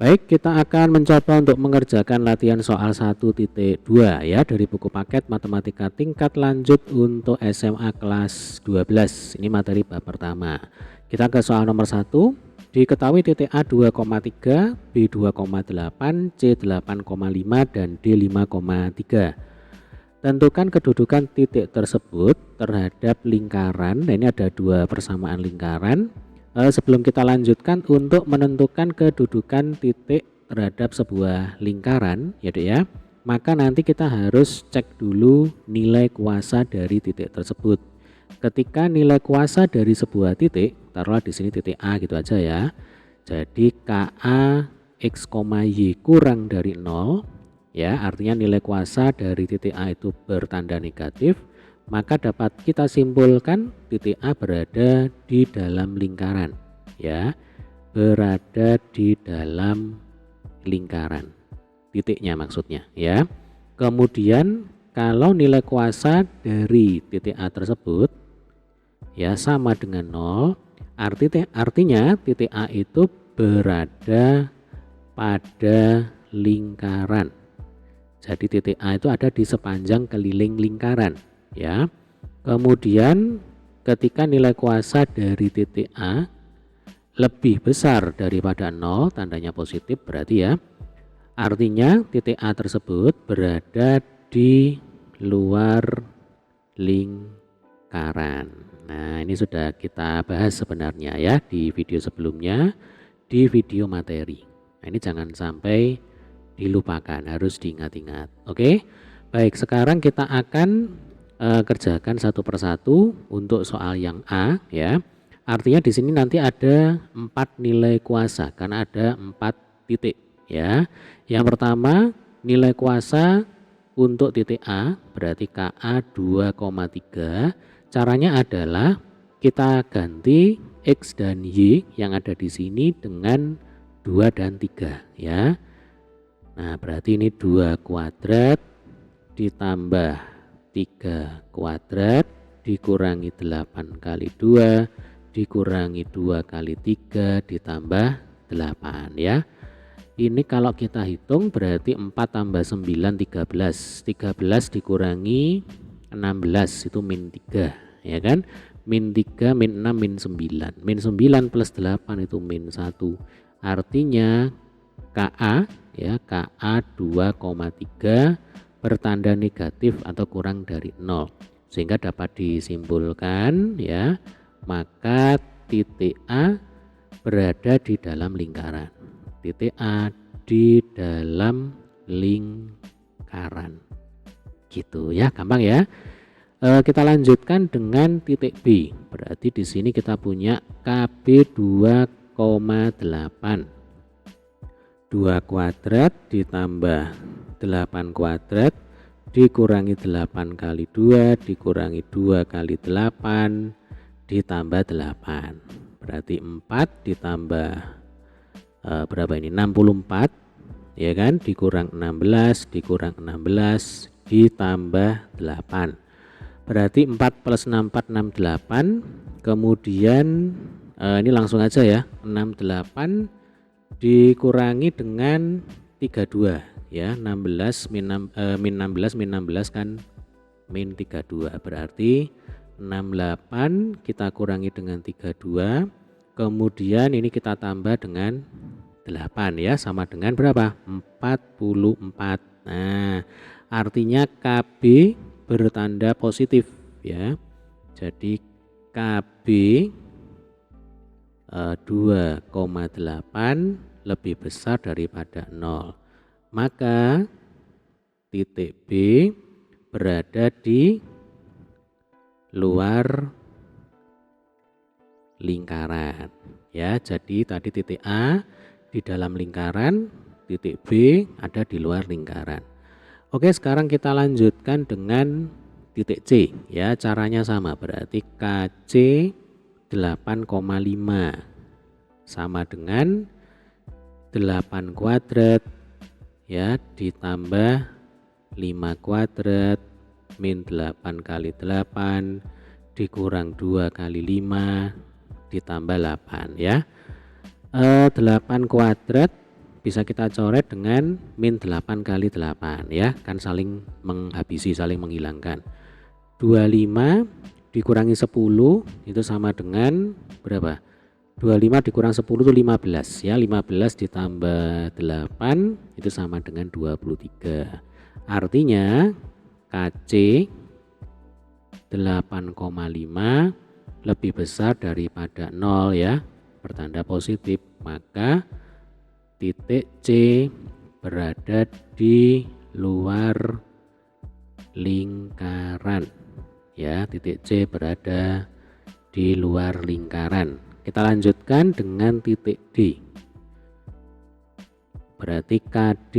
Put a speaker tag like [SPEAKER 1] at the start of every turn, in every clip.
[SPEAKER 1] Baik, kita akan mencoba untuk mengerjakan latihan soal 1.2 ya dari buku paket matematika tingkat lanjut untuk SMA kelas 12. Ini materi bab pertama. Kita ke soal nomor 1. Diketahui titik A 2,3, B 2,8, C 8,5 dan D 5,3. Tentukan kedudukan titik tersebut terhadap lingkaran. Nah, ini ada dua persamaan lingkaran. Sebelum kita lanjutkan untuk menentukan kedudukan titik terhadap sebuah lingkaran ya Dek ya, maka nanti kita harus cek dulu nilai kuasa dari titik tersebut. Ketika nilai kuasa dari sebuah titik, taruhlah di sini titik A gitu aja ya. Jadi KA X, Y kurang dari 0 ya, artinya nilai kuasa dari titik A itu bertanda negatif. Maka dapat kita simpulkan titik A berada di dalam lingkaran ya, berada di dalam lingkaran titiknya maksudnya ya. Kemudian kalau nilai kuasa dari titik A tersebut ya sama dengan 0, artinya titik A itu berada pada lingkaran. Jadi titik A itu ada di sepanjang keliling lingkaran ya. Kemudian ketika nilai kuasa dari titik A lebih besar daripada 0, tandanya positif berarti ya, artinya titik A tersebut berada di luar lingkaran. Nah, ini sudah kita bahas sebenarnya ya di video sebelumnya, di video materi. Nah, ini jangan sampai dilupakan, harus diingat-ingat. Oke, baik, sekarang kita akan kerjakan satu persatu untuk soal yang A ya. Artinya di sini nanti ada 4 nilai kuasa karena ada 4 titik ya. Yang pertama nilai kuasa untuk titik A berarti KA 2,3. Caranya adalah kita ganti X dan Y yang ada di sini dengan 2 dan 3 ya. Nah, berarti ini 2 kuadrat ditambah 3 kuadrat dikurangi 8 kali 2 dikurangi 2 kali 3 ditambah 8 ya. Ini kalau kita hitung berarti 4 tambah 9 13. 13 dikurangi 16 itu min 3 ya kan. Min 3 min 6 min 9. Min 9 plus 8 itu min 1. Artinya KA ya, KA 2,3 bertanda negatif atau kurang dari 0, sehingga dapat disimpulkan ya, maka titik A berada di dalam lingkaran. Titik A di dalam lingkaran gitu ya, gampang ya. Kita lanjutkan dengan titik B. Berarti di sini kita punya KB 2,8. 2 kuadrat ditambah 8 kuadrat dikurangi 8 kali 2 dikurangi 2 kali 8 ditambah 8. Berarti 4 ditambah berapa ini? 64 ya kan, dikurang 16 dikurang 16 ditambah 8. Berarti 4 plus 64 68. Kemudian ini langsung aja ya, 68 dikurangi dengan 32 ya, 16 min 16 min 16 kan min 32, berarti 68 kita kurangi dengan 32, kemudian ini kita tambah dengan 8 ya, sama dengan berapa? 44. Nah, artinya KB bertanda positif ya. Jadi KB 2,8 lebih besar daripada 0, maka titik B berada di luar lingkaran ya. Jadi tadi titik A di dalam lingkaran, titik B ada di luar lingkaran. Oke, sekarang kita lanjutkan dengan titik C ya. Caranya sama, berarti KC 8,5 sama dengan 8 kuadrat ya ditambah 5 kuadrat min 8 kali 8 dikurang 2 kali 5 ditambah 8 ya. 8 kuadrat bisa kita coret dengan min 8 kali 8 ya, kan saling menghabisi, saling menghilangkan. 25 dikurangi 10 itu sama dengan berapa? 25 dikurang 10 itu 15 ya, 15 ditambah 8 itu sama dengan 23. Artinya KC 8,5 lebih besar daripada 0 ya, bertanda positif, maka titik C berada di luar lingkaran ya, titik C berada di luar lingkaran. Kita lanjutkan dengan titik D. Berarti KD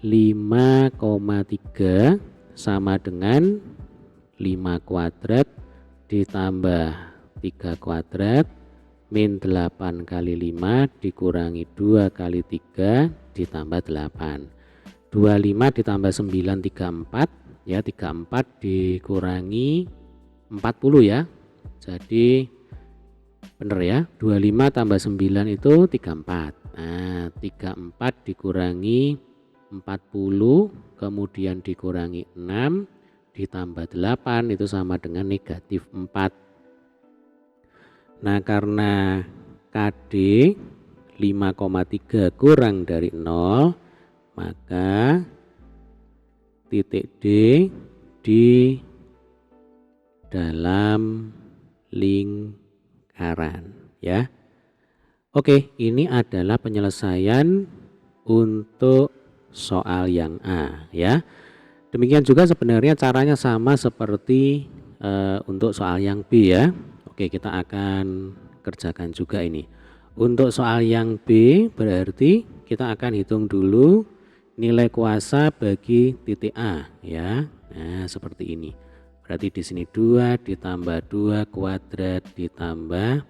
[SPEAKER 1] 5,3 sama dengan 5 kuadrat ditambah 3 kuadrat min 8 kali 5 dikurangi 2 kali 3 ditambah 8. 25 ditambah 9 34 ya, 34 dikurangi 40 ya. Jadi bener ya, 25 tambah 9 itu 34. Nah, 34 dikurangi 40 kemudian dikurangi 6 ditambah 8 itu sama dengan negatif 4. Nah, karena KD 5,3 kurang dari 0, maka titik D di dalam lingkaran ya. Oke, ini adalah penyelesaian untuk soal yang A ya. Demikian juga sebenarnya caranya sama seperti untuk soal yang B ya. Oke, kita akan kerjakan juga ini. Untuk soal yang B berarti kita akan hitung dulu nilai kuasa bagi titik A ya. Nah, seperti ini. Berarti di sini 2 ditambah 2 kuadrat ditambah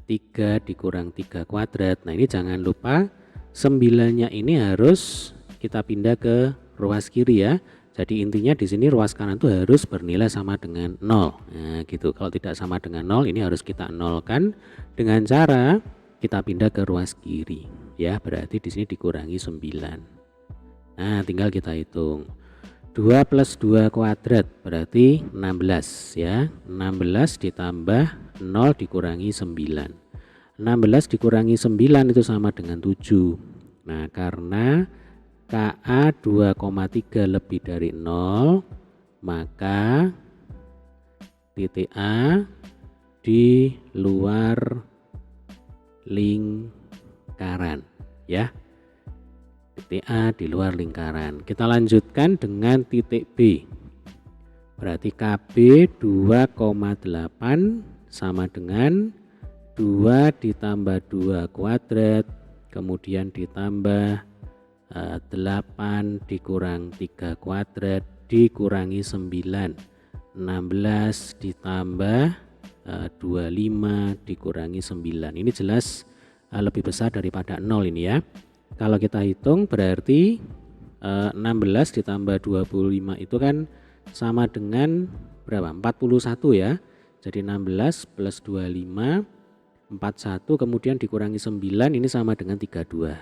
[SPEAKER 1] 3 dikurang 3 kuadrat. Nah, ini jangan lupa 9-nya ini harus kita pindah ke ruas kiri ya. Jadi intinya di sini ruas kanan itu harus bernilai sama dengan 0. Nah, gitu. Kalau tidak sama dengan 0 ini harus kita nolkan dengan cara kita pindah ke ruas kiri ya. Berarti di sini dikurangi 9. Nah, tinggal kita hitung. 2 plus 2 kuadrat berarti 16 ya. 16 ditambah 0 dikurangi 9. 16 dikurangi 9 itu sama dengan 7. Nah, karena KA 2,3 lebih dari 0, maka titik A di luar lingkaran ya. Titik A di luar lingkaran. Kita lanjutkan dengan titik B. Berarti KB 2,8 sama dengan 2 ditambah 2 kuadrat kemudian ditambah 8 dikurang 3 kuadrat dikurangi 9. 16 ditambah 25 dikurangi 9. Ini jelas lebih besar daripada 0 ini ya. Kalau kita hitung berarti 16 ditambah 25 itu kan sama dengan berapa? 41 ya. Jadi 16 plus 25 41 kemudian dikurangi 9 ini sama dengan 32.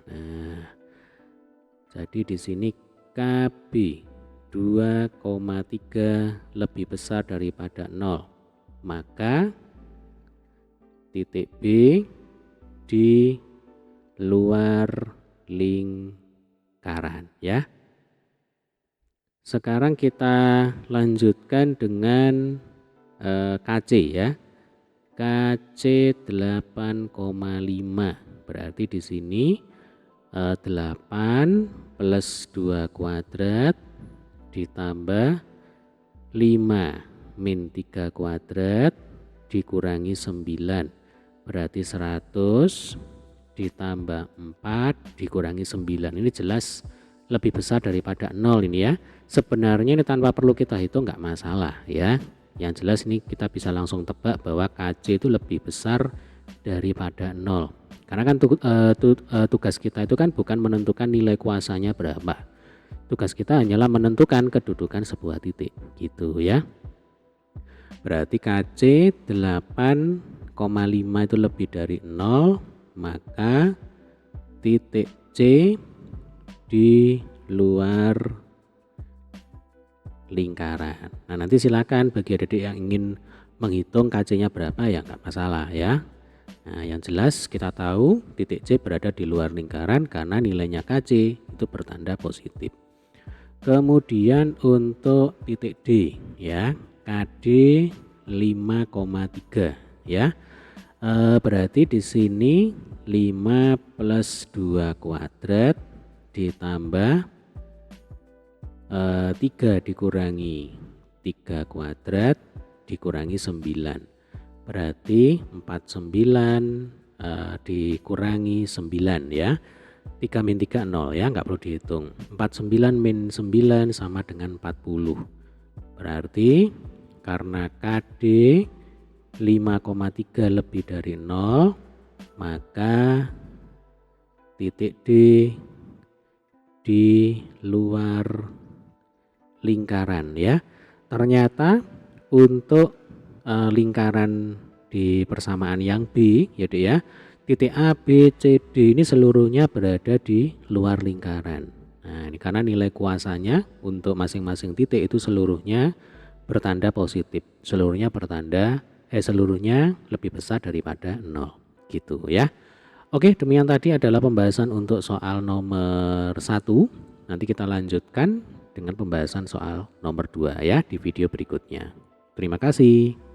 [SPEAKER 1] Nah, jadi di sini KB 2,3 lebih besar daripada 0. Maka titik B di luar lingkaran ya. Sekarang kita lanjutkan dengan KC ya. KC 8,5 berarti di sini 8 plus 2 kuadrat ditambah 5 min 3 kuadrat dikurangi 9 berarti 100 ditambah 4 dikurangi 9. Ini jelas lebih besar daripada 0 ini ya. Sebenarnya ini tanpa perlu kita hitung nggak masalah ya. Yang jelas ini kita bisa langsung tebak bahwa KC itu lebih besar daripada 0. Karena kan tugas kita itu kan bukan menentukan nilai kuasanya berapa. Tugas kita hanyalah menentukan kedudukan sebuah titik gitu ya. Berarti KC 8,5 itu lebih dari 0, maka titik C di luar lingkaran. Nah, nanti silakan bagi adik-adik yang ingin menghitung KC-nya berapa ya nggak masalah ya. Nah, yang jelas kita tahu titik C berada di luar lingkaran karena nilainya KC itu bertanda positif. Kemudian untuk titik D ya, KD 5,3 ya. Berarti di sini 5 plus 2 kuadrat ditambah 3 dikurangi 3 kuadrat dikurangi 9. Berarti 49 dikurangi 9 ya. 3 min 3 0 ya, nggak perlu dihitung. 49 min 9 sama dengan 40. Berarti karena KD 5,3 lebih dari 0, maka titik D di luar lingkaran ya. Ternyata untuk lingkaran di persamaan yang B yaitu ya, titik A, B, C, D ini seluruhnya berada di luar lingkaran. Nah, ini karena nilai kuasanya untuk masing-masing titik itu seluruhnya bertanda positif. Seluruhnya lebih besar daripada 0 gitu ya. Oke, demikian tadi adalah pembahasan untuk soal nomor 1. Nanti kita lanjutkan dengan pembahasan soal nomor 2 ya di video berikutnya. Terima kasih.